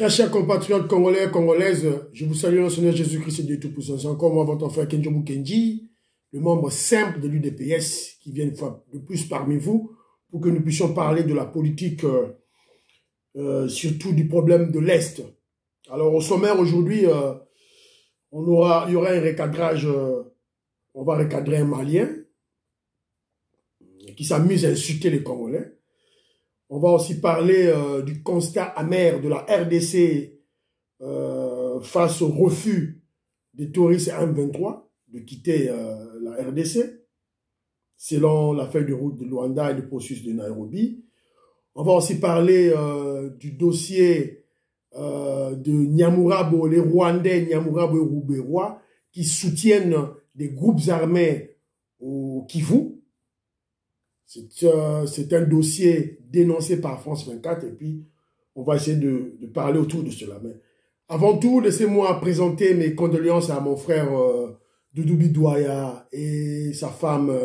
Très chers compatriotes congolais et congolaises, je vous salue en Seigneur Jésus-Christ et Dieu Tout-Puissant. C'est encore moi, votre frère Kenjobu Kenji, le membre simple de l'UDPS, qui vient une fois de plus parmi vous, pour que nous puissions parler de la politique, surtout du problème de l'Est. Alors au sommaire aujourd'hui, il y aura un recadrage, on va recadrer un Malien qui s'amuse à insulter les Congolais. On va aussi parler du constat amer de la RDC face au refus des touristes M23 de quitter la RDC, selon la feuille de route de Luanda et le processus de Nairobi. On va aussi parler du dossier de Nyamurabo, les Rwandais Nyamurabo et Rouberois, qui soutiennent des groupes armés au Kivu. C'est un dossier dénoncé par France 24 et puis on va essayer de parler autour de cela. Mais avant tout, laissez-moi présenter mes condoléances à mon frère Doudou Bidouaya et sa femme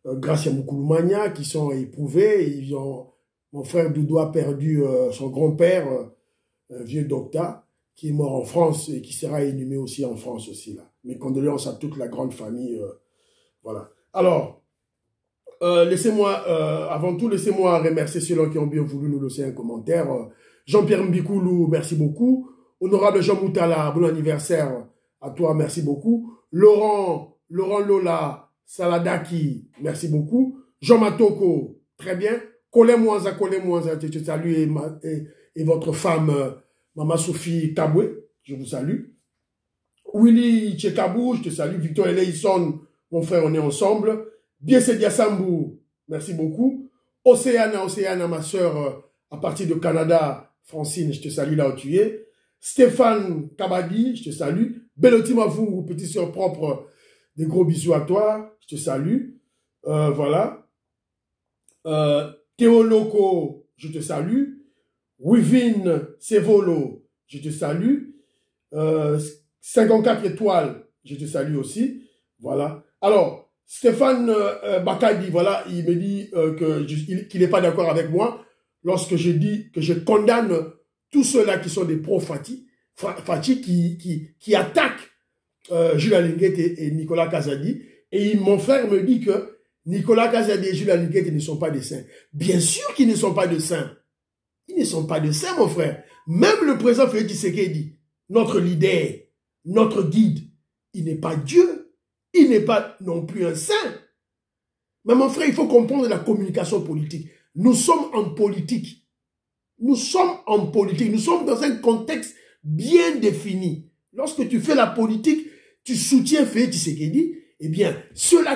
Gracia Moukoulumania qui sont éprouvés. Mon frère Doudou a perdu son grand-père, un vieux docteur, qui est mort en France et qui sera inhumé aussi en France aussi. Là. Mes condoléances à toute la grande famille. Voilà. Alors, avant tout, laissez-moi remercier ceux qui ont bien voulu nous laisser un commentaire. Jean-Pierre Mbikoulou, merci beaucoup. Honorable Jean Moutala, bon anniversaire à toi, merci beaucoup. Laurent Lola Saladaki, merci beaucoup. Jean Matoko, très bien. Colin Mouanza, je te salue et votre femme, Maman Sophie Kabwe, je vous salue. Willy Tchekabou, je te salue. Victor Eleison, mon frère, on est ensemble. Bien Sedia Sambou, merci beaucoup. Océana, ma soeur, à partir de Canada, Francine, je te salue là où tu es. Stéphane Kabadi, je te salue. Beloti Mavou, petite soeur propre, des gros bisous à toi, je te salue. Voilà. Théo Loco, je te salue. Wivin Sevolo, je te salue. 54 étoiles, je te salue aussi. Voilà. Alors, Stéphane Bakadi, voilà, il me dit qu'il n'est pas d'accord avec moi lorsque je dis que je condamne tous ceux-là qui sont des pro-Fati qui attaquent Jules Alinguet et Nicolas Kazadi. Et mon frère me dit que Nicolas Kazadi et Jules Alinguet ne sont pas des saints. Bien sûr qu'ils ne sont pas des saints. Ils ne sont pas des saints, mon frère. Même le président Félix Tshisekedi, notre leader, notre guide, il n'est pas Dieu. Il n'est pas non plus un saint. Mais mon frère, il faut comprendre la communication politique. Nous sommes en politique. Nous sommes en politique. Nous sommes dans un contexte bien défini. Lorsque tu fais la politique, tu soutiens Félix Tshisekedi, eh bien, ceux-là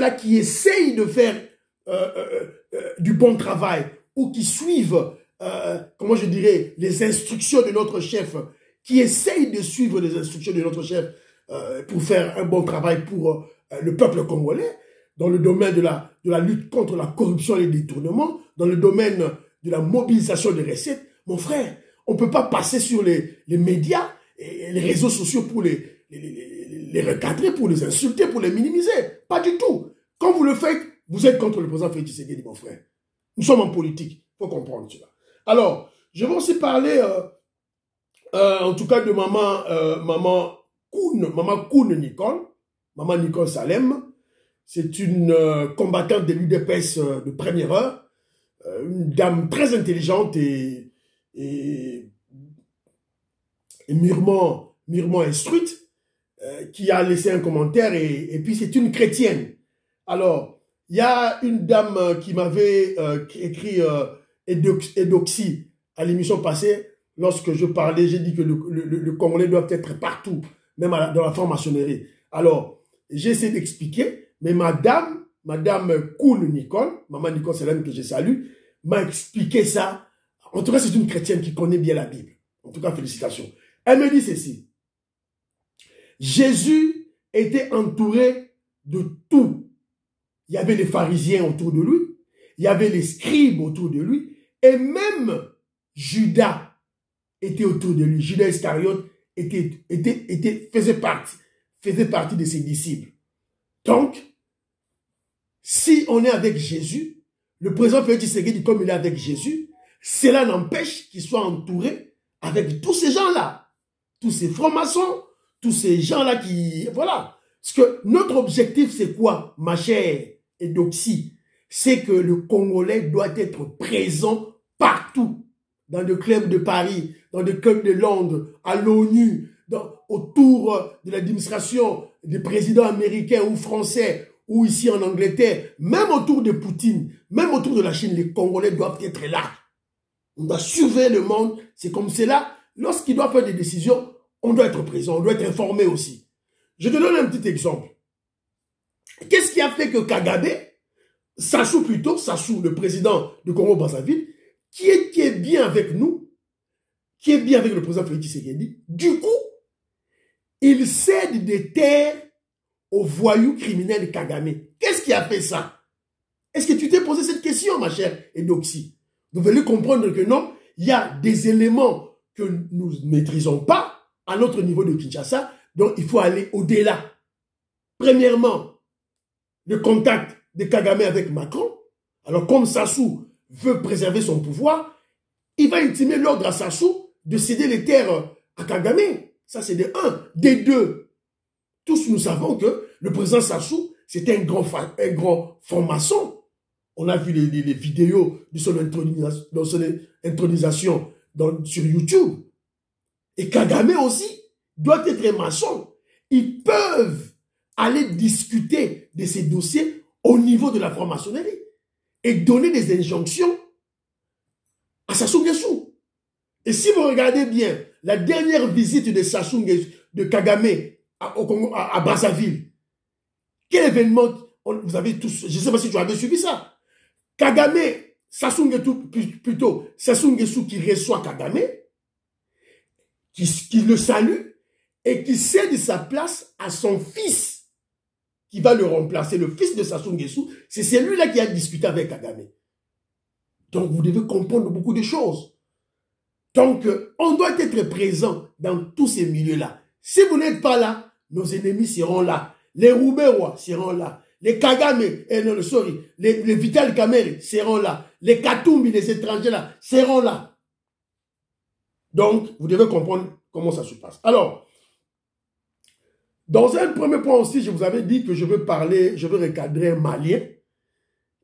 qui essayent de faire du bon travail ou qui suivent, comment je dirais, les instructions de notre chef, qui essayent de suivre les instructions de notre chef, pour faire un bon travail pour le peuple congolais, dans le domaine de la lutte contre la corruption et les détournements, dans le domaine de la mobilisation des recettes. Mon frère, on ne peut pas passer sur les médias et les réseaux sociaux pour les recadrer, pour les insulter, pour les minimiser. Pas du tout. Quand vous le faites, vous êtes contre le président Félix Tshisekedi, mon frère. Nous sommes en politique. Il faut comprendre cela. Alors, je vais aussi parler, en tout cas, de maman Koun Nicole, maman Nicole Salem, c'est une combattante de l'UDPS de première heure, une dame très intelligente et mûrement instruite, qui a laissé un commentaire et puis c'est une chrétienne. Alors, il y a une dame qui m'avait écrit Edoxy à l'émission passée, lorsque je parlais, j'ai dit que le Congolais doit être partout, même dans la franc-maçonnerie. Alors, j'ai essayé d'expliquer, mais madame Koun Nicole, maman Nicole Salem que je salue, m'a expliqué ça. En tout cas, c'est une chrétienne qui connaît bien la Bible. En tout cas, félicitations. Elle me dit ceci. Jésus était entouré de tout. Il y avait les pharisiens autour de lui, il y avait les scribes autour de lui, et même Judas était autour de lui. Judas Iscariote faisait partie de ses disciples. Donc, si on est avec Jésus, le président Félix Tshisekedi, comme il est avec Jésus, Cela n'empêche qu'il soit entouré avec tous ces gens-là, tous ces francs-maçons, tous ces gens-là qui... Voilà. Parce que notre objectif, c'est quoi, ma chère Edoxy? C'est que le Congolais doit être présent partout. Dans le club de Paris, dans le club de Londres, à l'ONU, autour de l'administration des présidents américains ou français, ou ici en Angleterre, même autour de Poutine, même autour de la Chine, les Congolais doivent être là. On doit surveiller le monde. C'est comme cela. Lorsqu'il doit faire des décisions, on doit être présent, on doit être informé aussi. Je te donne un petit exemple. Qu'est-ce qui a fait que Kagame, Sassou plutôt, Sassou, le président du Congo-Brazzaville, qui est bien avec nous, qui est bien avec le président Félix Tshisekedi, du coup, il cède des terres aux voyous criminels Kagame. Qu'est-ce qui a fait ça? Est-ce que tu t'es posé cette question, ma chère Edoxy? Vous devez comprendre que non, il y a des éléments que nous ne maîtrisons pas à notre niveau de Kinshasa, donc il faut aller au-delà. Premièrement, le contact de Kagame avec Macron. Alors comme Sassou veut préserver son pouvoir, il va intimer l'ordre à Sassou de céder les terres à Kagame. Ça c'est de un. Des deux, tous nous savons que le président Sassou, c'était un grand franc-maçon. On a vu les vidéos de son intronisation sur YouTube. Et Kagame aussi doit être maçon. Ils peuvent aller discuter de ces dossiers au niveau de la franc-maçonnerie et donner des injonctions à Sassou Nguesso. Et si vous regardez bien la dernière visite de Sassou Nguesso, de Kagame à Brazzaville, quel événement vous avez tous, je ne sais pas si tu avais suivi ça. Kagame, Sassou Nguesso qui reçoit Kagame, qui le salue et qui cède sa place à son fils qui va le remplacer, le fils de Sassou Nguesso. C'est celui-là qui a discuté avec Kagame. Donc vous devez comprendre beaucoup de choses. Donc on doit être présent dans tous ces milieux-là. Si vous n'êtes pas là, nos ennemis seront là. Les Rouberois seront là. Les Kagame, les Vital Kamerhe seront là. Les Katumbi, les étrangers là, seront là. Donc, vous devez comprendre comment ça se passe. Alors, dans un premier point aussi, je vous avais dit que je veux recadrer un Malien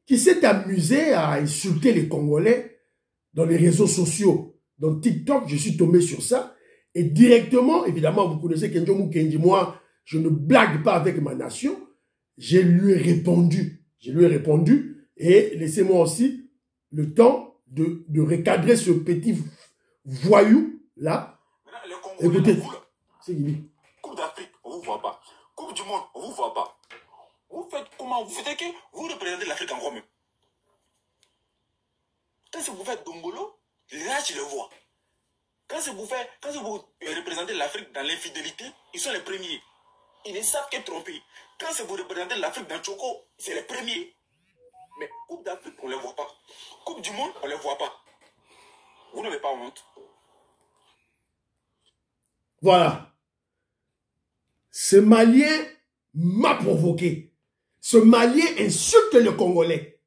qui s'est amusé à insulter les Congolais dans les réseaux sociaux. Dans TikTok, je suis tombé sur ça. Et directement, évidemment, vous connaissez Kenjo Mukendi, moi, je ne blague pas avec ma nation. Je lui ai répondu. Et laissez-moi aussi le temps de recadrer ce petit voyou-là. Écoutez, c'est Guinée. Coupe d'Afrique, on ne vous voit pas. Coupe du monde, on ne vous voit pas. Vous faites comment? Vous faites que vous représentez l'Afrique encore mieux. Quand vous faites Dombolo, là je le vois. Quand vous représentez l'Afrique dans l'infidélité, ils sont les premiers. Ils ne savent que tromper. Quand vous représentez l'Afrique dans Choco, c'est les premiers. Mais Coupe d'Afrique, on ne les voit pas. Coupe du monde, on ne les voit pas. Vous n'avez pas honte. Voilà. Ce Malien m'a provoqué. Ce Malien insulte le Congolais.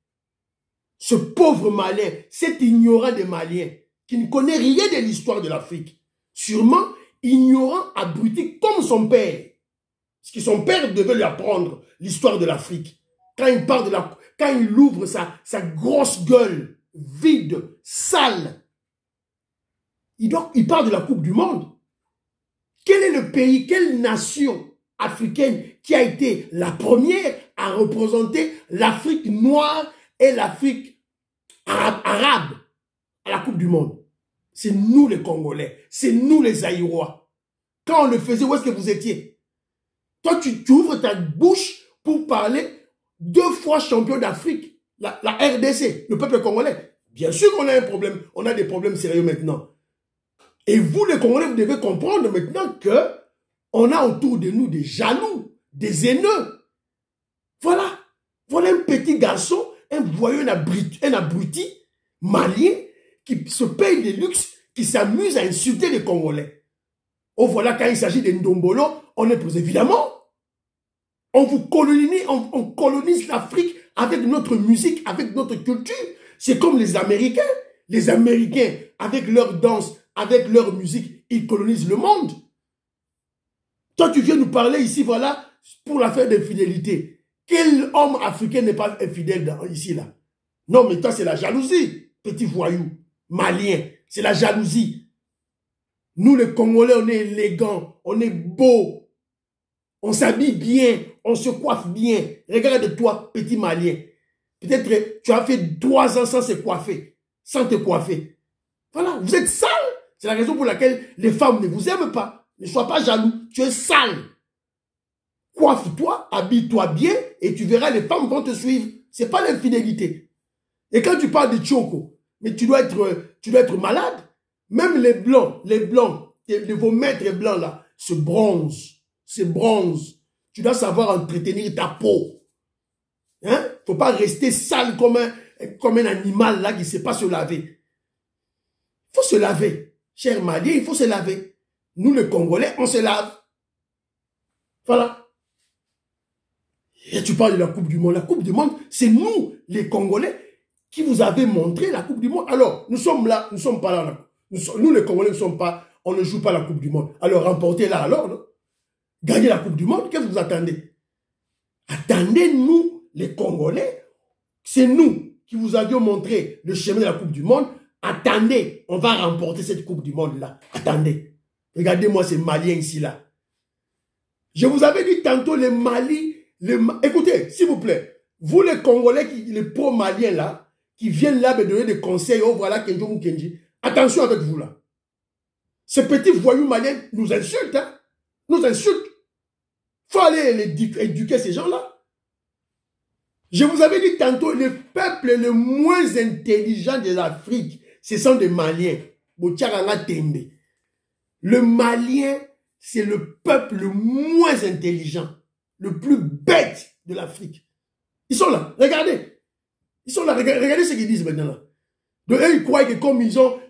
Ce pauvre Malien, cet ignorant des Maliens, qui ne connaît rien de l'histoire de l'Afrique. Sûrement ignorant, abruti comme son père. Parce que son père devait lui apprendre l'histoire de l'Afrique. Quand il ouvre sa grosse gueule, vide, sale, il parle de la Coupe du Monde. Quel est le pays, quelle nation africaine qui a été la première à représenter l'Afrique noire et l'Afrique arabe à la Coupe du Monde? C'est nous les Congolais, c'est nous les Zaïrois. Quand on le faisait, où est-ce que vous étiez? Toi, tu ouvres ta bouche pour parler 2 fois champion d'Afrique, la RDC, le peuple congolais. Bien sûr qu'on a un problème, on a des problèmes sérieux maintenant. Et vous, les Congolais, vous devez comprendre maintenant que on a autour de nous des jaloux, des haineux. Voilà. Voilà un petit garçon, un voyou, un abruti malien qui se paye des luxes, qui s'amuse à insulter les Congolais. Oh voilà, quand il s'agit de Ndombolo, on est plus évidemment. On vous colonise, on colonise l'Afrique avec notre musique, avec notre culture. C'est comme les Américains. les Américains, avec leur danse, avec leur musique, ils colonisent le monde. Toi, tu viens nous parler ici, voilà, pour l'affaire d'infidélité. Quel homme africain n'est pas infidèle ici, là? Non, mais toi, c'est la jalousie, petit voyou, malien. C'est la jalousie. Nous, les Congolais, on est élégants, on est beaux, on s'habille bien, on se coiffe bien. Regarde toi, petit malien. Peut-être tu as fait 3 ans sans se coiffer, sans te coiffer. Voilà, vous êtes sale. C'est la raison pour laquelle les femmes ne vous aiment pas. Ne sois pas jaloux, tu es sale. Coiffe-toi, habille-toi bien et tu verras, les femmes vont te suivre. Ce n'est pas l'infidélité. Et quand tu parles de Tchoko, mais tu dois être malade. Même les blancs, vos maîtres blancs là, se bronzent. Tu dois savoir entretenir ta peau. Hein? Faut pas rester sale comme un animal là qui ne sait pas se laver. Il faut se laver. Cher Malien, il faut se laver. Nous les Congolais, on se lave. Voilà. Et tu parles de la Coupe du Monde. La Coupe du Monde, c'est nous, les Congolais, qui vous avez montré la Coupe du Monde. Alors, nous sommes là, nous ne sommes pas là. Nous, les Congolais, on ne joue pas la Coupe du Monde. Alors, remportez-la alors, non? Gagnez la Coupe du Monde, qu'est-ce que vous attendez? Attendez, nous, les Congolais, c'est nous qui vous avions montré le chemin de la Coupe du Monde. Attendez, on va remporter cette Coupe du Monde-là. Attendez. Regardez-moi ces Maliens ici, là. Je vous avais dit tantôt, les Mali, écoutez, s'il vous plaît, vous les Congolais, les pro-Maliens, là, qui viennent là me donner des conseils, oh voilà, Kenjo Mukenji, attention avec vous, là. Ces petits voyous maliens nous insultent, hein. Nous insultent. Il faut aller éduquer ces gens-là. Je vous avais dit tantôt, le peuple le moins intelligent de l'Afrique, ce sont des Maliens. Le Malien, c'est le peuple le moins intelligent, le plus bête de l'Afrique. Ils sont là, regardez. Ils sont là, regardez ce qu'ils disent maintenant là. Donc, eux, ils croient que comme ils ont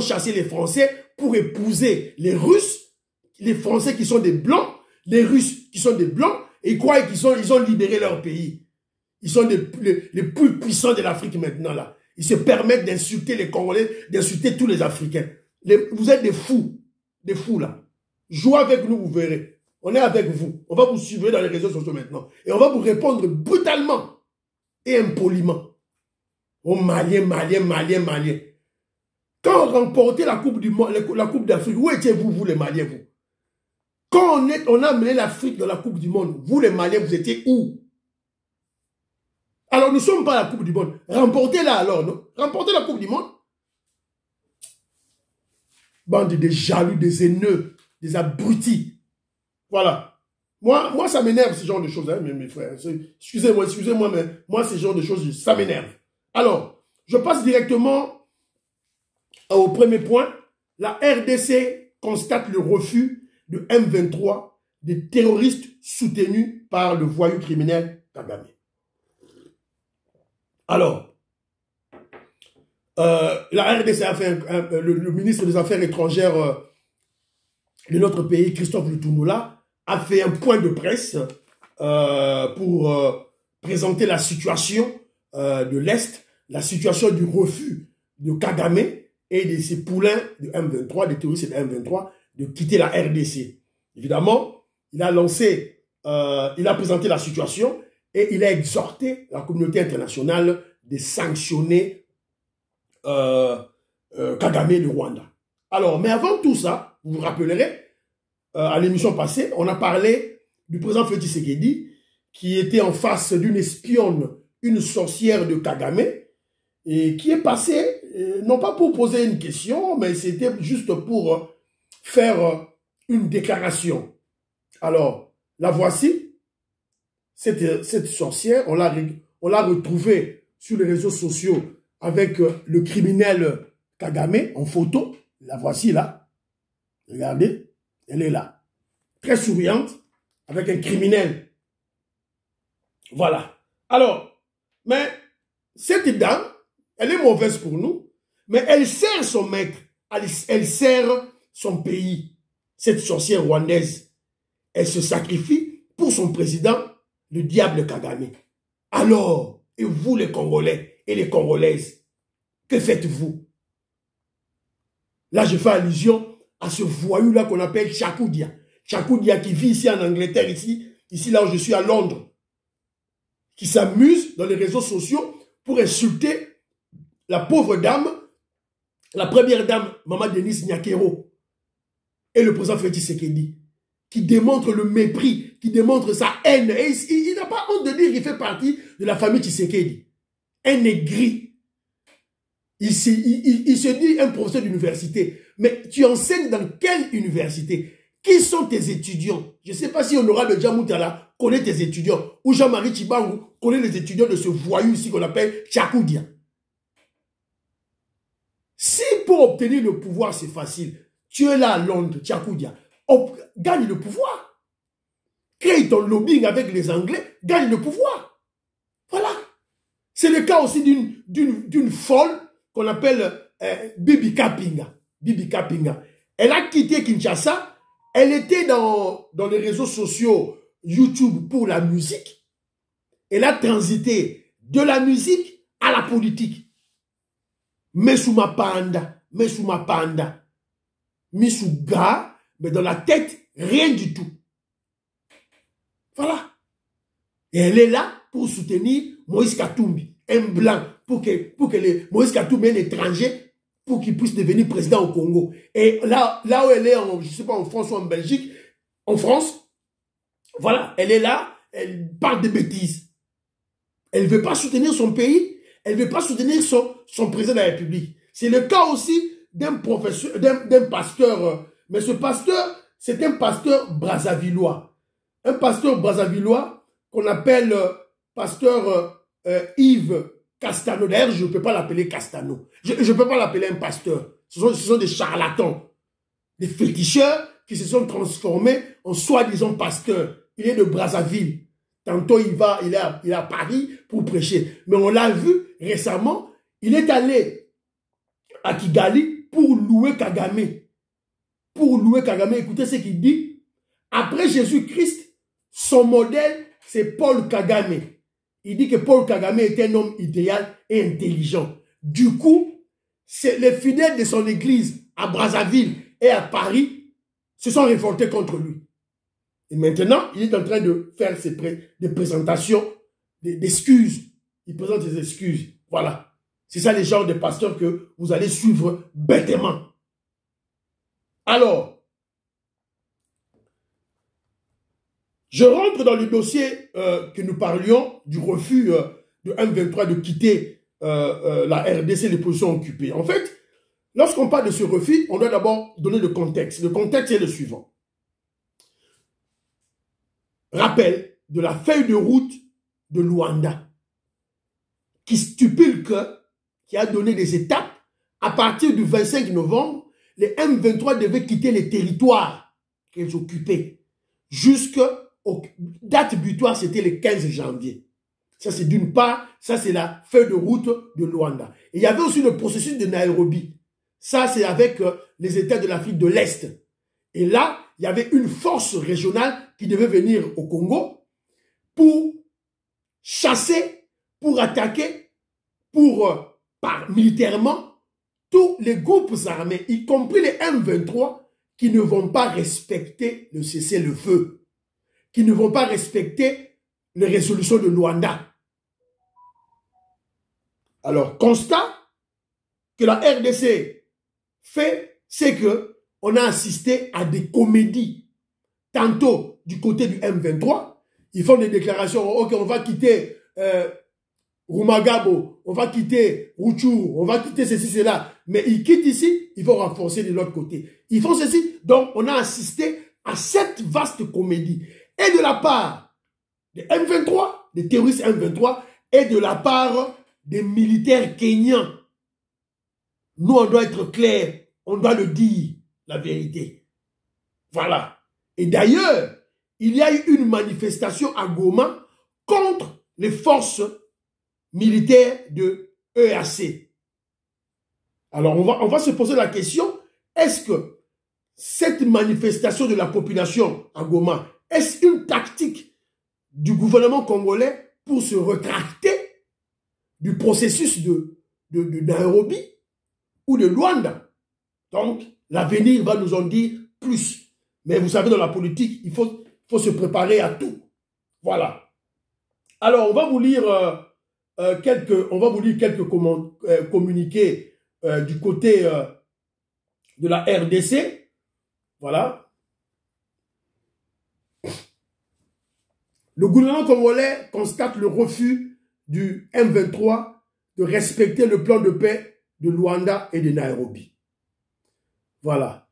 chassé les Français pour épouser les Russes, les Français qui sont des Blancs, les Russes qui sont des Blancs, et ils croient qu'ils ont libéré leur pays. Ils sont les plus puissants de l'Afrique maintenant là. Ils se permettent d'insulter les Congolais, d'insulter tous les Africains. Vous êtes des fous là. Jouez avec nous, vous verrez. On est avec vous. On va vous suivre dans les réseaux sociaux maintenant. Et on va vous répondre brutalement et impoliment. Oh Malien. Quand on remportait la Coupe du Monde, la Coupe d'Afrique, où étiez-vous, vous les Maliens, vous? Quand on a mené l'Afrique dans la Coupe du Monde, vous les Maliens, vous étiez où? Alors nous ne sommes pas à la Coupe du Monde. Remportez-la alors, non? Remportez la Coupe du Monde. Bande de jaloux, des haineux, des abrutis. Voilà. Moi ça m'énerve ce genre de choses, hein, mes frères. Excusez-moi, mais moi, ce genre de choses, ça m'énerve. Alors, je passe directement au premier point. La RDC constate le refus de M23 des terroristes soutenus par le voyou criminel Kagame. Alors, la RDC a fait le ministre des Affaires étrangères de notre pays, Christophe Lutunula, a fait un point de presse pour présenter la situation de l'Est, la situation du refus de Kagame et de ses poulains de M23, des terroristes de M23, de quitter la RDC. Évidemment, il a présenté la situation et il a exhorté la communauté internationale de sanctionner Kagame et le Rwanda. Alors, mais avant tout ça, vous vous rappellerez, à l'émission passée, on a parlé du président Félix Tshisekedi qui était en face d'une espionne, une sorcière de Kagame, et qui est passée, non pas pour poser une question, mais c'était juste pour faire une déclaration. Alors, la voici, cette sorcière, on l'a retrouvée sur les réseaux sociaux avec le criminel Kagame en photo. La voici là. Regardez. Elle est là, très souriante, avec un criminel. Voilà. Alors, mais cette dame, elle est mauvaise pour nous, mais elle sert son maître, elle sert son pays, cette sorcière rwandaise. Elle se sacrifie pour son président, le diable Kagame. Alors, Et vous, les Congolais et les Congolaises, que faites-vous? Là, je fais allusion à ce voyou-là qu'on appelle Chakoudia. Chakoudia qui vit ici en Angleterre, ici là où je suis à Londres, qui s'amuse dans les réseaux sociaux pour insulter la pauvre dame, la première dame, Maman Denise Nyakero, et le président Félix Tshisekedi, qui démontre le mépris, qui démontre sa haine. Et il n'a pas honte de dire qu'il fait partie de la famille Tshisekedi. Un aigri. Il se dit un professeur d'université. Mais tu enseignes dans quelle université? Qui sont tes étudiants? Je ne sais pas si Honorable Djamoutala connaît tes étudiants. Ou Jean-Marie Tchibangu connaît les étudiants de ce voyou ici qu'on appelle Chakoudia. Si pour obtenir le pouvoir, c'est facile, tu es là à Londres, Chakoudia, gagne le pouvoir. Crée ton lobbying avec les Anglais, gagne le pouvoir. Voilà. C'est le cas aussi d'une folle qu'on appelle Bibi Kapinga. Bibi Kapinga. Elle a quitté Kinshasa. Elle était dans les réseaux sociaux YouTube pour la musique. Elle a transité de la musique à la politique. Mesuma Panda, Misuga, mais dans la tête, rien du tout. Voilà. Et elle est là pour soutenir Moïse Katumbi, un blanc, pour que Moïse Katumbi, un étranger, pour qu'il puisse devenir président au Congo. Et là où elle est, je ne sais pas, en France ou en Belgique, en France, voilà, elle est là, elle parle de bêtises. Elle ne veut pas soutenir son pays, elle ne veut pas soutenir son président de la République. C'est le cas aussi d'un professeur, d'un pasteur, mais ce pasteur, c'est un pasteur brassavillois. Un pasteur brassavillois qu'on appelle pasteur Yves Castano. D'ailleurs, je ne peux pas l'appeler Castano. Je ne peux pas l'appeler un pasteur. Ce sont des charlatans, des féticheurs qui se sont transformés en soi-disant pasteurs. Il est de Brazzaville. Tantôt, il est à Paris pour prêcher. Mais on l'a vu récemment, il est allé à Kigali pour louer Kagame. Pour louer Kagame, écoutez ce qu'il dit. Après Jésus-Christ, son modèle, c'est Paul Kagame. Il dit que Paul Kagame est un homme idéal et intelligent. Du coup, les fidèles de son église à Brazzaville et à Paris se sont révoltés contre lui. Et maintenant, il est en train de faire des présentations, d'excuses. Il présente ses excuses. Voilà. C'est ça les genres de pasteurs que vous allez suivre bêtement. Alors, je rentre dans le dossier que nous parlions du refus de M23 de quitter la RDC, les positions occupées. En fait, lorsqu'on parle de ce refus, on doit d'abord donner le contexte. Le contexte est le suivant. Rappel de la feuille de route de Luanda qui stipule qui a donné des étapes. À partir du 25 novembre, les M23 devaient quitter les territoires qu'ils occupaient. Jusqu'à date butoir, c'était le 15 janvier. Ça, c'est d'une part, ça, c'est la feuille de route de Luanda. Et il y avait aussi le processus de Nairobi. Ça, c'est avec les États de l'Afrique de l'Est. Et là, il y avait une force régionale qui devait venir au Congo pour chasser, pour attaquer, militairement, tous les groupes armés, y compris les M23, qui ne vont pas respecter le cessez-le-feu, qui ne vont pas respecter les résolutions de Luanda. Alors, constat que la RDC fait, c'est que on a assisté à des comédies. Tantôt, du côté du M23, ils font des déclarations, ok, on va quitter Rumagabo, on va quitter Ruchuru, on va quitter ceci, cela. Mais ils quittent ici, ils vont renforcer de l'autre côté. Ils font ceci. Donc, on a assisté à cette vaste comédie. Et de la part des M23, des terroristes M23, et de la part des militaires kenyans. Nous, on doit être clair, on doit le dire, la vérité. Voilà. Et d'ailleurs, il y a eu une manifestation à Goma contre les forces militaires de EAC. Alors, on va se poser la question, est-ce que cette manifestation de la population à Goma, est-ce une tactique du gouvernement congolais pour se rétracter du processus de Nairobi ou de Luanda. Donc, l'avenir va nous en dire plus. Mais vous savez, dans la politique, il faut se préparer à tout. Voilà. Alors, on va vous lire quelques communiqués du côté de la RDC. Voilà. Le gouvernement congolais constate le refus du M23 de respecter le plan de paix de Luanda et de Nairobi. Voilà.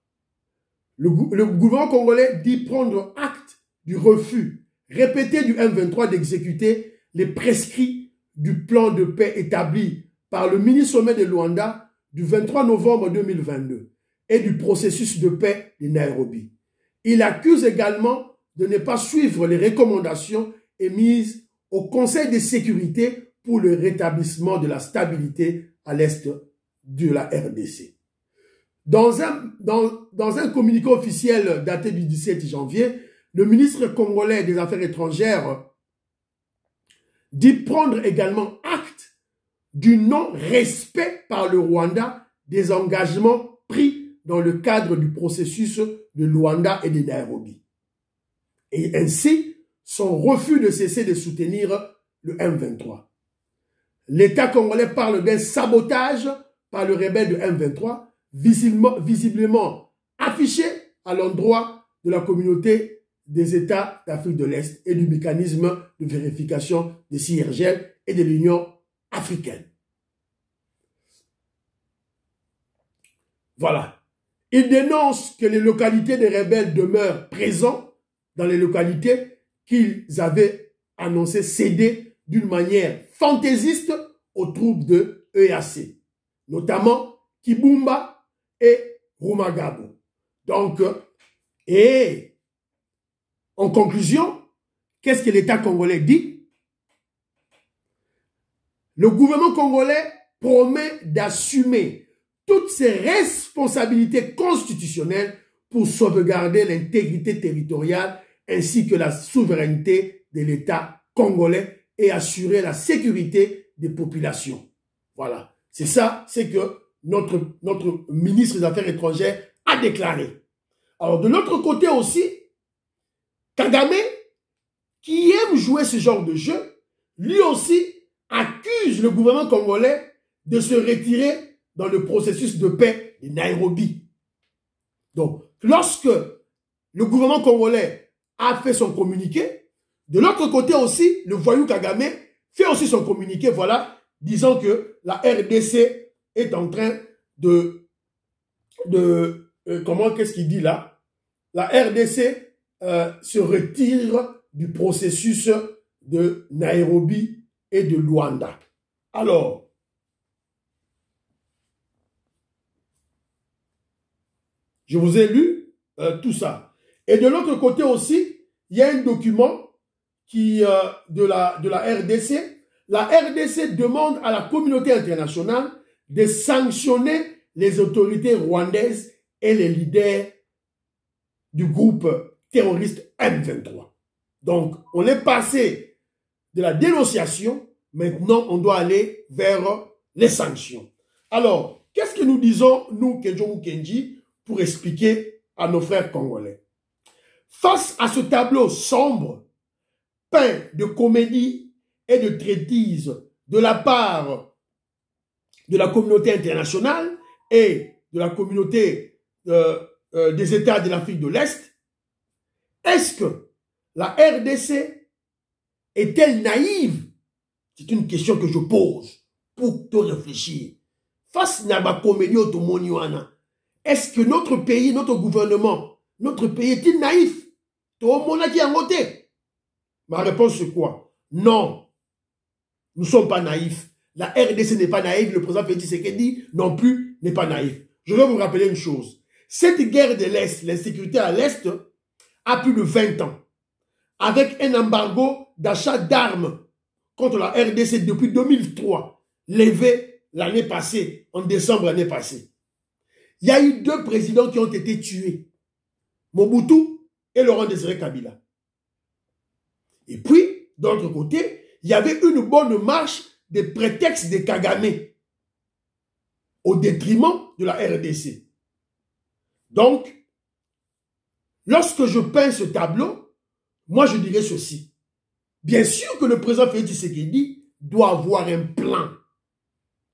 Le gouvernement congolais dit prendre acte du refus répété du M23 d'exécuter les prescrits du plan de paix établi par le mini-sommet de Luanda du 23 novembre 2022 et du processus de paix de Nairobi. Il accuse également de ne pas suivre les recommandations émises au Conseil de sécurité pour le rétablissement de la stabilité à l'est de la RDC. Dans un communiqué officiel daté du 17 janvier, le ministre congolais des Affaires étrangères dit prendre également acte du non-respect par le Rwanda des engagements pris dans le cadre du processus de Luanda et de Nairobi. Et ainsi, son refus de cesser de soutenir le M23. L'État congolais parle d'un sabotage par le rebelle de M23, visiblement affiché à l'endroit de la communauté des États d'Afrique de l'Est et du mécanisme de vérification des CIRGL et de l'Union africaine. Voilà. Il dénonce que les localités des rebelles demeurent présentes dans les localités qu'ils avaient annoncé céder d'une manière fantaisiste aux troupes de EAC, notamment Kibumba et Rumagabo. Donc, et en conclusion, qu'est-ce que l'État congolais dit? Le gouvernement congolais promet d'assumer toutes ses responsabilités constitutionnelles pour sauvegarder l'intégrité territoriale ainsi que la souveraineté de l'État congolais et assurer la sécurité des populations. Voilà. C'est ça, c'est que notre ministre des Affaires étrangères a déclaré. Alors, de l'autre côté aussi, Kagame, qui aime jouer ce genre de jeu, lui aussi accuse le gouvernement congolais de se retirer dans le processus de paix de Nairobi. Donc, lorsque le gouvernement congolais a fait son communiqué, de l'autre côté aussi, le voyou Kagame fait aussi son communiqué, voilà, disant que la RDC est en train comment, qu'est-ce qu'il dit là? La RDC se retire du processus de Nairobi et de Luanda. Alors, je vous ai lu tout ça. Et de l'autre côté aussi, il y a un document qui, de la RDC. La RDC demande à la communauté internationale de sanctionner les autorités rwandaises et les leaders du groupe terroriste M23. Donc, on est passé de la dénonciation, maintenant on doit aller vers les sanctions. Alors, qu'est-ce que nous disons, nous, Kenjo Kenji, pour expliquer à nos frères congolais? Face à ce tableau sombre, peint de comédie et de traîtrise de la part de la communauté internationale et de la communauté des États de l'Afrique de l'Est, est-ce que la RDC est-elle naïve? C'est une question que je pose pour te réfléchir. Face à la comédie automoniana, est-ce que notre pays, notre gouvernement, notre pays est-il naïf? Ma réponse c'est quoi? Non. Nous ne sommes pas naïfs. La RDC n'est pas naïve. Le président Félix Tshisekedi non plus n'est pas naïf. Je vais vous rappeler une chose. Cette guerre de l'Est, l'insécurité à l'Est, a plus de 20 ans. Avec un embargo d'achat d'armes contre la RDC depuis 2003, levé l'année passée, en décembre l'année passée. Il y a eu 2 présidents qui ont été tués. Mobutu et Laurent Désiré Kabila. Et puis, d'autre côté, il y avait une bonne marche des prétextes de Kagame au détriment de la RDC. Donc, lorsque je peins ce tableau, moi je dirais ceci. Bien sûr que le président Félix Tshisekedi doit avoir un plan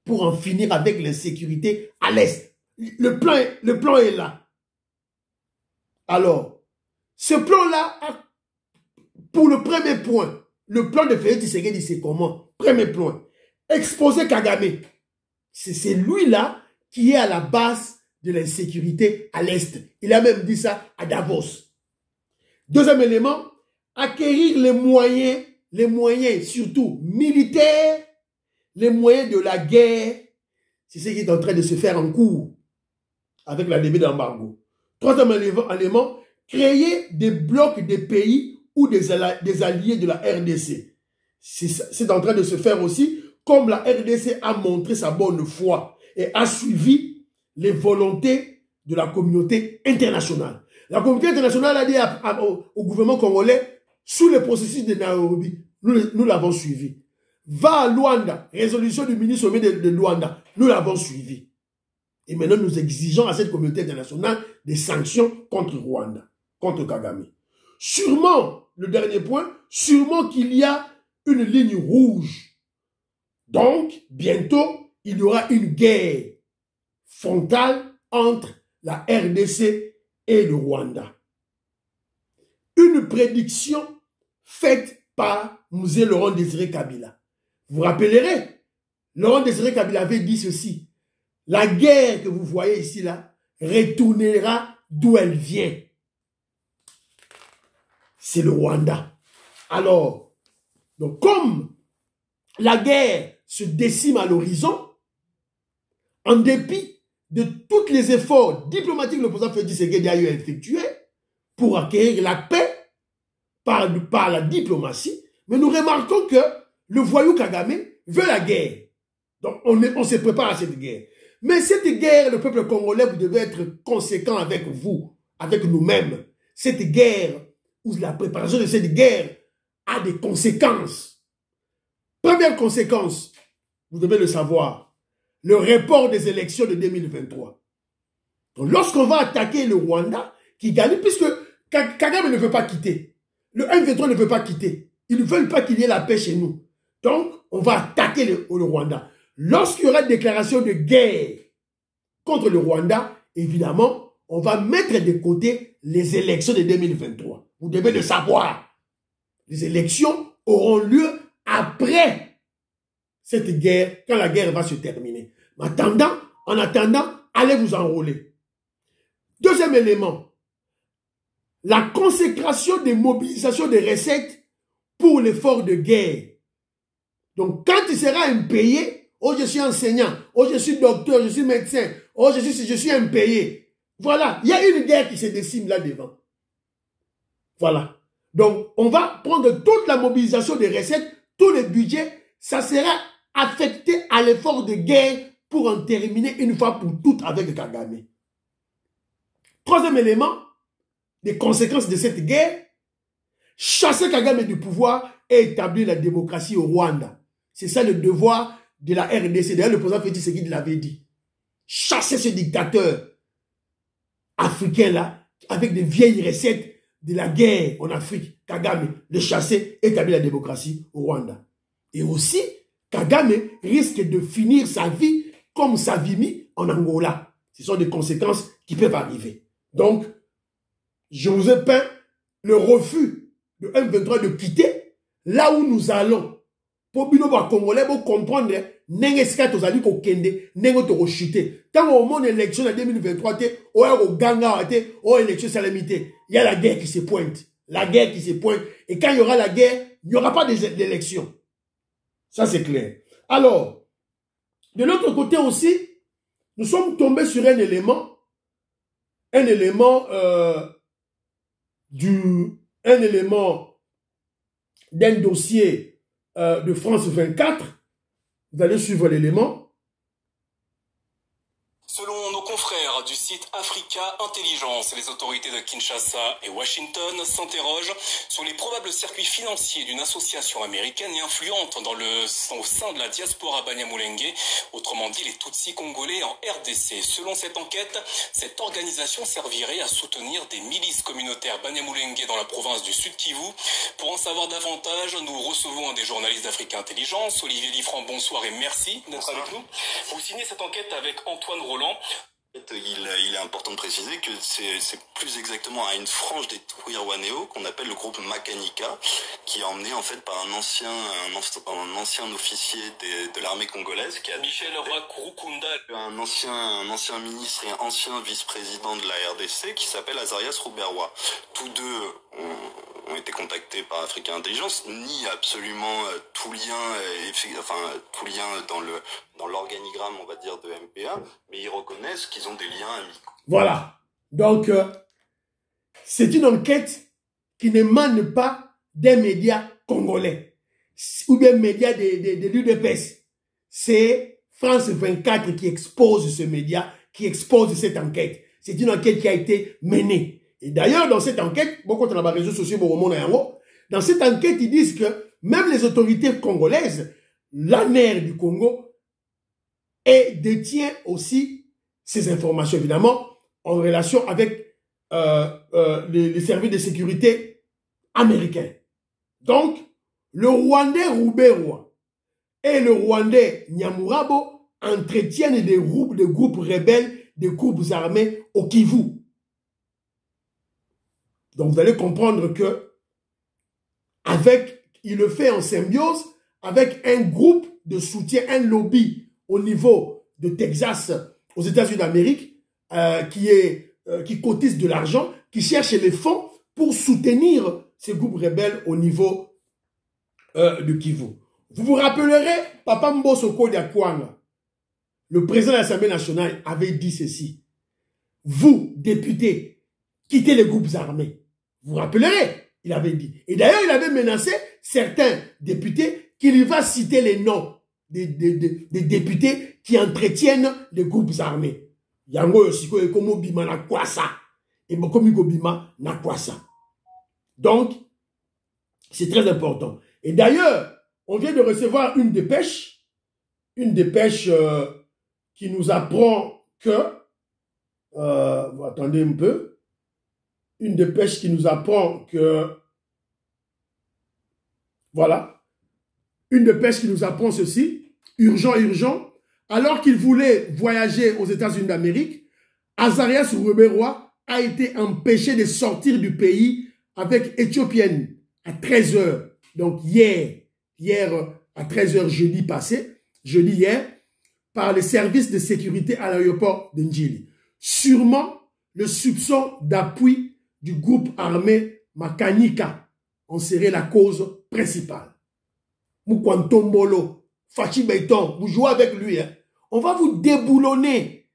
pour en finir avec l'insécurité à l'Est. Le plan est là. Alors, ce plan-là, pour le premier point, le plan de Félix Tshisekedi, c'est comment? Premier point, exposer Kagame. C'est lui-là qui est à la base de l'insécurité à l'Est. Il a même dit ça à Davos. Deuxième élément, acquérir les moyens surtout militaires, les moyens de la guerre. C'est ce qui est en train de se faire en cours avec la levée d'embargo. Troisième élément, créer des blocs de pays ou des alliés de la RDC. C'est en train de se faire aussi, comme la RDC a montré sa bonne foi et a suivi les volontés de la communauté internationale. La communauté internationale a dit au gouvernement congolais, sous le processus de Nairobi, nous l'avons suivi. Va à Luanda, résolution du ministre sommet de Luanda, nous l'avons suivi. Et maintenant, nous exigeons à cette communauté internationale des sanctions contre Rwanda, contre Kagame. Sûrement, le dernier point, sûrement qu'il y a une ligne rouge. Donc, bientôt, il y aura une guerre frontale entre la RDC et le Rwanda. Une prédiction faite par Mzee Laurent Désiré Kabila. Vous vous rappellerez, Laurent Désiré Kabila avait dit ceci. La guerre que vous voyez ici, là, retournera d'où elle vient. C'est le Rwanda. Alors, donc comme la guerre se décime à l'horizon, en dépit de tous les efforts diplomatiques que le président Félix Tshisekedi a eu à effectuer pour acquérir la paix par la diplomatie, mais nous remarquons que le voyou Kagame veut la guerre. Donc on se prépare à cette guerre. Mais cette guerre, le peuple congolais, vous devez être conséquent avec vous, avec nous-mêmes. Cette guerre, ou la préparation de cette guerre, a des conséquences. Première conséquence, vous devez le savoir, le report des élections de 2023. Donc lorsqu'on va attaquer le Rwanda, qui gagne, puisque Kagame ne veut pas quitter, le M23 ne veut pas quitter, ils ne veulent pas qu'il y ait la paix chez nous. Donc, on va attaquer le Rwanda. Lorsqu'il y aura une déclaration de guerre contre le Rwanda, évidemment, on va mettre de côté les élections de 2023. Vous devez le savoir. Les élections auront lieu après cette guerre, quand la guerre va se terminer. En attendant, allez vous enrôler. Deuxième élément, la consécration des mobilisations des recettes pour l'effort de guerre. Donc, quand il sera impayé, oh, je suis enseignant, oh, je suis docteur, je suis médecin, oh, je suis impayé. Voilà, il y a une guerre qui se dessine là devant. Voilà. Donc, on va prendre toute la mobilisation des recettes, tout le budget, ça sera affecté à l'effort de guerre pour en terminer une fois pour toutes avec Kagame. Troisième élément, des conséquences de cette guerre, chasser Kagame du pouvoir et établir la démocratie au Rwanda. C'est ça le devoir de la RDC. D'ailleurs, le président Félix Tshisekedi l'avait dit. Chasser ce dictateur africain-là, avec des vieilles recettes de la guerre en Afrique, Kagame, le chasser, établir la démocratie au Rwanda. Et aussi, Kagame risque de finir sa vie comme Savimi en Angola. Ce sont des conséquences qui peuvent arriver. Donc, je vous ai peint le refus de M23 de quitter là où nous allons. Pour que les Congolais comprendre que ce que nous allons kende, nengo to chuter. Tant au monde élection en 2023, au ganga, au élection salamité, il y a la guerre qui se pointe. La guerre qui se pointe. Et quand il y aura la guerre, il n'y aura pas d'élection. Ça, c'est clair. Alors, de l'autre côté aussi, nous sommes tombés sur un élément d'un dossier de France 24. Vous allez suivre l'élément. Selon nos confrères du site Africa Intelligence, les autorités de Kinshasa et Washington s'interrogent sur les probables circuits financiers d'une association américaine et influente au sein de la diaspora Banyamulenge, autrement dit les Tutsis congolais en RDC. Selon cette enquête, cette organisation servirait à soutenir des milices communautaires Banyamulenge dans la province du Sud Kivu. Pour en savoir davantage, nous recevons un des journalistes d'Africa Intelligence, Olivier Liffrand. Bonsoir et merci d'être avec nous. Vous signez cette enquête avec Antoine Roland. Il est important de préciser que c'est plus exactement à une frange des Twirwanéo qu'on appelle le groupe Makanika, qui est emmené en fait par un ancien officier de l'armée congolaise, qui a Michel Rakurukunda, un ancien ministre et un ancien vice-président de la RDC, qui s'appelle Azarias Ruberwa. Tous deux ont été contactés par Africa Intelligence, ni absolument tout lien dans l'organigramme, on va dire, de MPA, mais ils reconnaissent qu'ils ont des liens amicaux. Voilà. Donc, c'est une enquête qui n'émane pas des médias congolais ou bien médias de l'UDPS. C'est France 24 qui expose ce média, qui expose cette enquête. C'est une enquête qui a été menée. Et d'ailleurs, dans cette enquête, beaucoup de réseaux sociaux, dans cette enquête, ils disent que même les autorités congolaises, l'ANER du Congo, détient aussi ces informations, évidemment, en relation avec les services de sécurité américains. Donc, le Rwandais Ruberwa et le Rwandais Nyamurabo entretiennent des groupes rebelles, des groupes armés au Kivu. Donc, vous allez comprendre que il le fait en symbiose avec un groupe de soutien, un lobby au niveau de Texas, aux États-Unis d'Amérique, qui cotise de l'argent, qui cherche les fonds pour soutenir ces groupes rebelles au niveau du Kivu. Vous vous rappellerez, Papa Mbosoko Diakwanga, le président de l'Assemblée nationale, avait dit ceci. Vous, députés, quittez les groupes armés. Vous vous rappellerez, il avait dit. Et d'ailleurs, il avait menacé certains députés qu'il va citer les noms des députés qui entretiennent les groupes armés. Yango Yosiko et Komo Bima na Kwasa. Et Bokomiko Bima na Kwasa. Donc, c'est très important. Et d'ailleurs, on vient de recevoir une dépêche qui nous apprend que, attendez un peu, une dépêche qui nous apprend que, voilà, une dépêche qui nous apprend ceci, urgent, alors qu'il voulait voyager aux États-Unis d'Amérique, Azarias Ruberwa a été empêché de sortir du pays avec Éthiopienne à 13 h. Donc hier à 13 h jeudi hier, par les services de sécurité à l'aéroport de Njili. Sûrement le soupçon d'appui du groupe armé Makanika en serait la cause principale. Moukwantombolo, Fachi Beiton, vous jouez avec lui. Hein? On va vous déboulonner.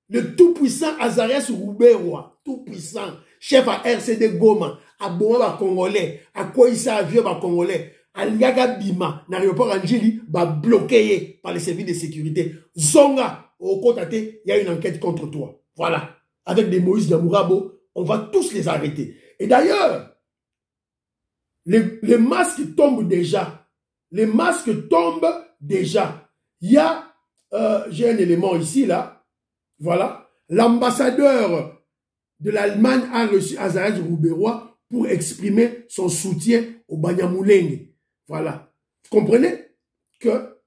Le tout-puissant Azarias Ruberwa, tout-puissant, chef à RCD Goma, à Boma Congolais, à Koïssa Avieux Congolais, à Liaga Bima, dans l'aéroport Angeli, va bloqué par les services de sécurité. Zonga, au côté, il y a une enquête contre toi. Voilà. Avec des Moïse Nyamurabo, on va tous les arrêter. Et d'ailleurs, les masques tombent déjà. Les masques tombent déjà. Il y a, j'ai un élément ici, là. Voilà. L'ambassadeur de l'Allemagne a reçu Azarias Ruberwa pour exprimer son soutien au Banyamulenge. Voilà. Vous comprenez que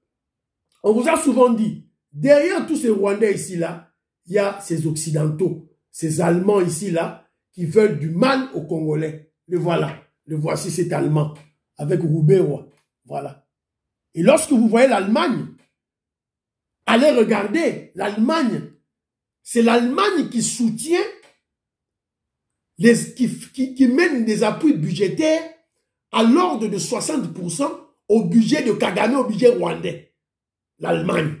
on vous a souvent dit, derrière tous ces Rwandais ici, là, il y a ces Occidentaux, ces Allemands ici, là, qui veulent du mal aux Congolais. Le voilà. Le voici cet Allemand avec Ruberwa. Voilà. Et lorsque vous voyez l'Allemagne, allez regarder l'Allemagne. C'est l'Allemagne qui soutient, qui mène des appuis budgétaires à l'ordre de 60% au budget de Kagame, au budget rwandais. L'Allemagne.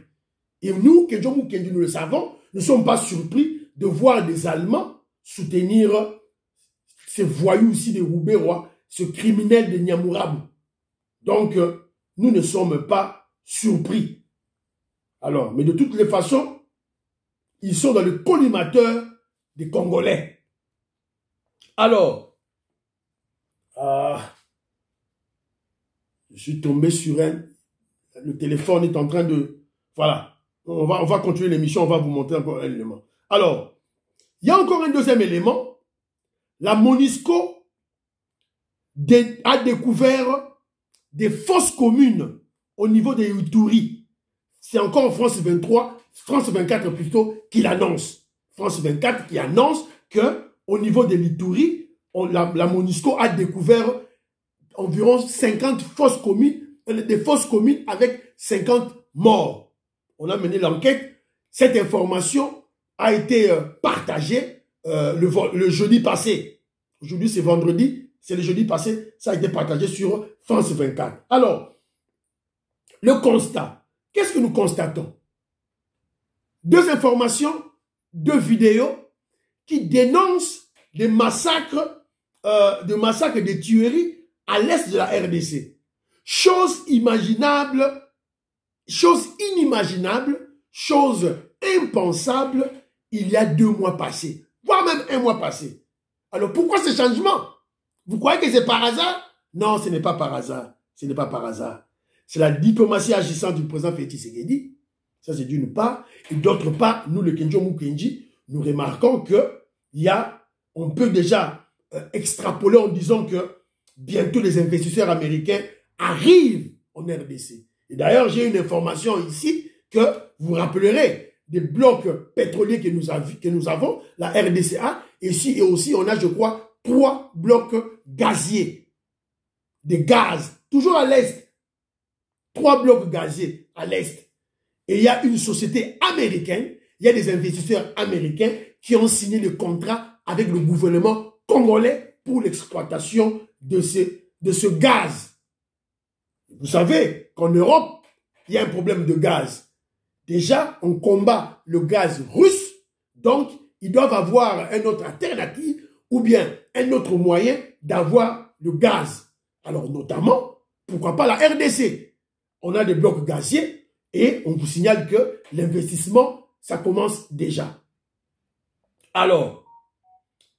Et nous, nous le savons, ne sommes pas surpris de voir des Allemands soutenir ces voyous aussi de Ruberwa, ce criminel de Nyamurabo. Donc, nous ne sommes pas surpris. Alors, mais de toutes les façons, ils sont dans le collimateur des Congolais. Alors, je suis tombé sur un... Le téléphone est en train de... Voilà. On va continuer l'émission, on va vous montrer encore un élément. Alors, il y a encore un deuxième élément. La MONUSCO a découvert des fosses communes au niveau des Ituri. C'est encore France 23, France 24 plutôt, qui l'annonce. France 24 qui annonce que au niveau de l'Ituri, la MONUSCO a découvert environ 50 fosses communes, des fosses communes avec 50 morts. On a mené l'enquête. Cette information a été partagée le jeudi passé. Aujourd'hui, c'est vendredi. C'est le jeudi passé. Ça a été partagé sur France 24. Alors, le constat. Qu'est-ce que nous constatons? Deux informations, deux vidéos qui dénoncent des massacres, des tueries à l'est de la RDC. Chose imaginable, chose inimaginable, chose impensable il y a 2 mois passés, voire même 1 mois passé. Alors pourquoi ce changement? Vous croyez que c'est par hasard? Non, ce n'est pas par hasard. Ce n'est pas par hasard. C'est la diplomatie agissante du président Félix Tshisekedi. Ça, c'est d'une part. Et d'autre part, nous, le Kenjo Mukenji, nous remarquons que on peut déjà extrapoler en disant que bientôt les investisseurs américains arrivent en RDC. Et d'ailleurs, j'ai une information ici que vous rappellerez des blocs pétroliers que nous avons, la RDCA. Et aussi, on a, je crois, 3 blocs gaziers. Des gaz, toujours à l'est. 3 blocs gaziers à l'est. Et il y a une société américaine, il y a des investisseurs américains qui ont signé le contrat avec le gouvernement congolais pour l'exploitation de ce gaz. Vous savez qu'en Europe, il y a un problème de gaz. Déjà, on combat le gaz russe, donc ils doivent avoir une autre alternative ou bien un autre moyen d'avoir le gaz. Alors notamment, pourquoi pas la RDC? On a des blocs gaziers et on vous signale que l'investissement, ça commence déjà. Alors,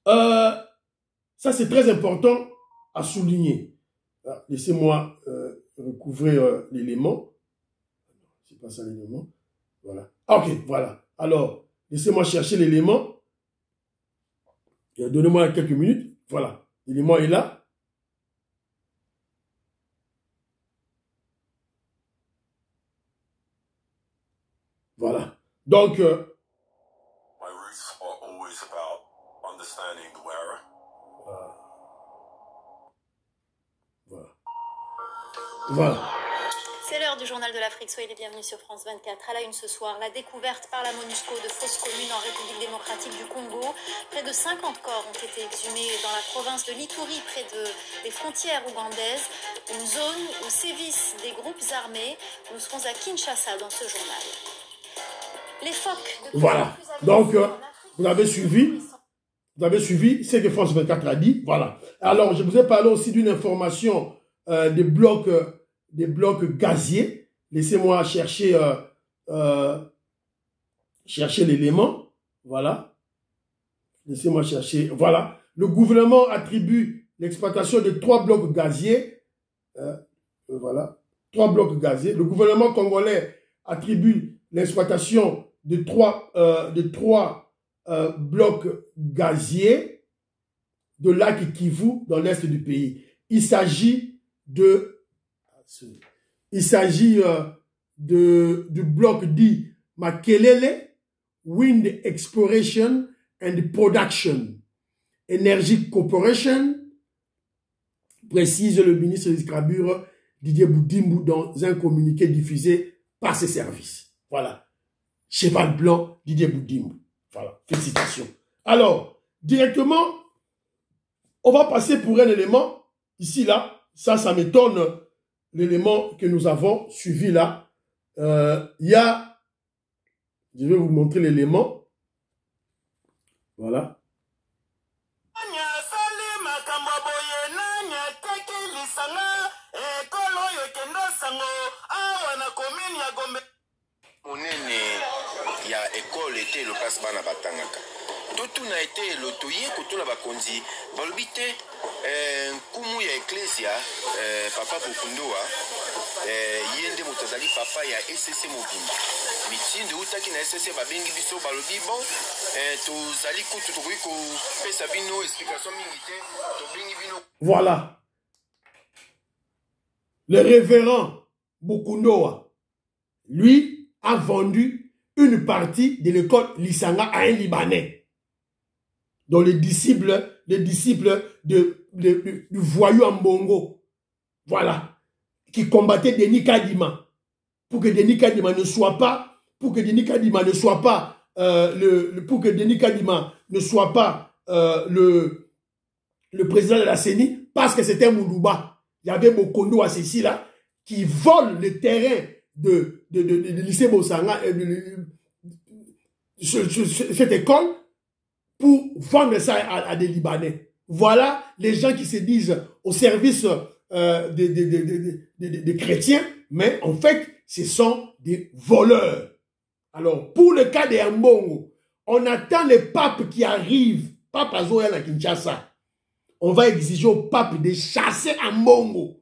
ça c'est très important à souligner. Laissez-moi recouvrir l'élément. C'est pas ça l'élément. Voilà. Ok, voilà. Alors, laissez-moi chercher l'élément. Donnez-moi quelques minutes. Voilà. L'élément est là. Voilà. Donc, voilà. C'est l'heure du journal de l'Afrique. Soyez les bienvenus sur France 24. À la une ce soir, la découverte par la MONUSCO de fosses communes en République démocratique du Congo. Près de 50 corps ont été exhumés dans la province de l'Ituri, près des frontières ougandaises. Une zone où sévissent des groupes armés. Nous serons à Kinshasa dans ce journal. Les phoques... Voilà. Donc, vous avez suivi ce que France 24 a dit. Voilà. Alors, je vous ai parlé aussi d'une information des blocs gaziers. Laissez-moi chercher l'élément. Voilà. Laissez-moi chercher. Voilà. Le gouvernement attribue l'exploitation de 3 blocs gaziers. Voilà. 3 blocs gaziers. Le gouvernement congolais attribue l'exploitation de 3 blocs gaziers de lac Kivu dans l'est du pays. Il s'agit du bloc dit Makelele, Wind Exploration and Production, Energy Corporation, précise le ministre des Hydrocarbures Didier Boudimbu dans un communiqué diffusé par ses services. Voilà. Cheval blanc, Didier Boudimbu. Voilà. Félicitations. Alors, directement, on va passer pour un élément, ici, là. Ça m'étonne, l'élément que nous avons suivi là. Je vais vous montrer l'élément. Voilà. l'école était le place bana batangaka. Tout n'a été le toyer koto na bakonzi balbité kumu ya ecclesia papa Bukundoa yende motazali papa ya SSC mobimba mitinde utaki na SSC babengi biso balobi bon tozali kutu tokoki kopesa bino explication mingi te tobengi bino. Voilà. Le révérend Bukundoa, lui, a vendu une partie de l'école Lisanga à un Libanais. Donc les disciples du voyou Ambongo, voilà, qui combattaient Denis Kadima, pour que Denis Kadima ne soit pas, pour que Denis Kadima ne soit pas, le président de la CENI, parce que c'était Moulouba. Il y avait Bokondo à ceci là, qui vole le terrain de lycée Bosanga, cette école, pour vendre ça à des Libanais. Voilà les gens qui se disent au service des chrétiens, mais en fait, ce sont des voleurs. Alors, pour le cas des Ambongo, on attend les papes qui arrivent, pape Azoya à Kinshasa. On va exiger au pape de chasser Ambongo.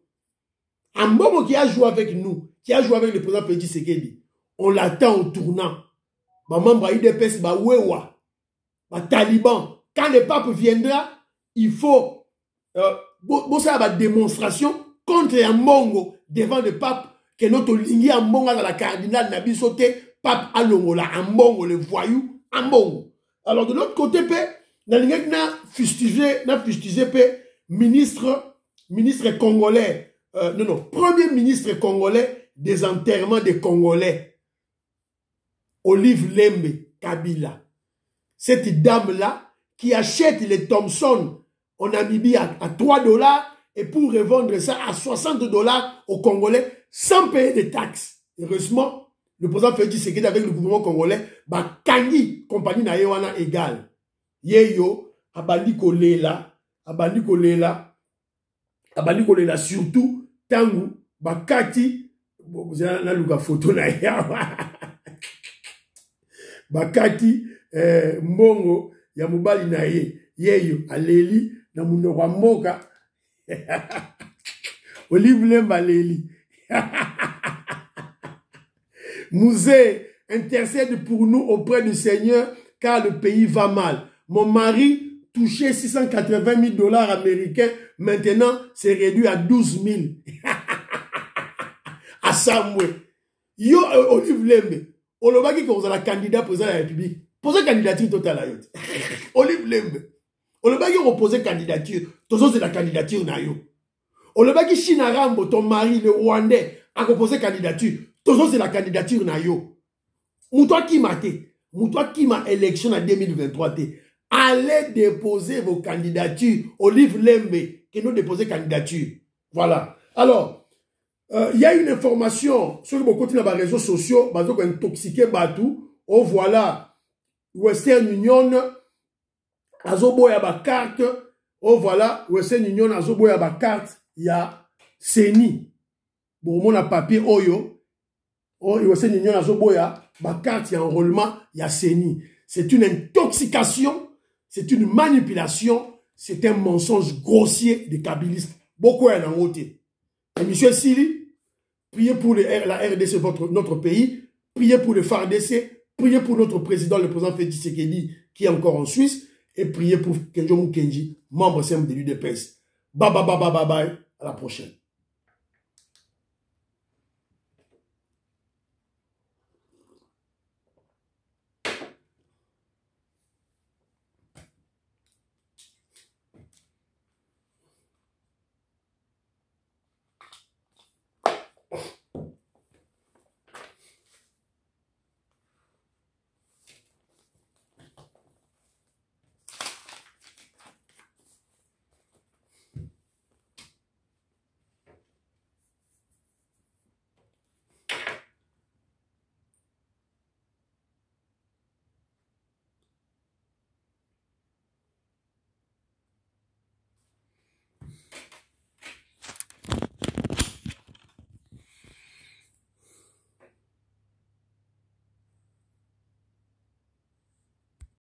Ambongo qui a joué avec nous, qui a joué avec le président Félix Tshisekedi, on l'attend au tournant. Membre IDPS, Wewa. Taliban, quand le pape viendra, il faut une démonstration contre un mongo devant le pape que notre lignée en mongo dans la cardinale n'a sauté pape Alongola, un mongo, le voyou, un mongo. Alors de l'autre côté, la lignée n'a fustigé ministre congolais, premier ministre congolais des enterrements des Congolais, Olive Lembe Kabila. Cette dame-là qui achète les Thompson en Namibie à $3 et pour revendre ça à $60 aux Congolais sans payer de taxes. Heureusement, le président Félix Tshisekedi avec le gouvernement congolais, Kangi, compagnie na yewana égale. Yeyo, abandi kolela, surtout, tangu, bakati, vous avez un photo na yawa. Bakati, mbongo ya mobali na ye yeyo aleli na munoko mboka Olive Lembe aleli Musée intercède pour nous auprès du Seigneur car le pays va mal. Mon mari touchait $680 000 américains, maintenant c'est réduit à 12 000 à Samoué. Yo Olive Lembe olobaki ko la candidat président de la République. Posez candidature totale. Olive Lembe. Olobaki reposer candidature. Toujours c'est la candidature na yo. Olobaki China Rambo, ton mari, le Rwandais, a reposé candidature. Toujours c'est la candidature na yo. Moutoua qui m'a élection en 2023. Allez déposer vos candidatures. Olive Lembe, qui nous déposer candidature. Voilà. Alors, il y a une information sur le côté de les réseaux sociaux, qui intoxiqué Batou. Oh voilà. Western Union, azoboya ba carte. Oh voilà, Western Union, azoboya ba carte. Il y a CENI. Bon, mon papier, oyo. Oh, Western Union, azoboya ba carte, il y a enrôlement, il y a CENI. C'est une intoxication, c'est une manipulation, c'est un mensonge grossier des kabylistes. Beaucoup est en haut. Et monsieur Sili, priez pour la RDC, notre pays, priez pour le FARDC, priez pour notre président, le président Félix Tshisekedi, qui est encore en Suisse, et priez pour Kenjo Mukenji, membre simple de l'UDPS. Bye bye bye bye bye bye, à la prochaine.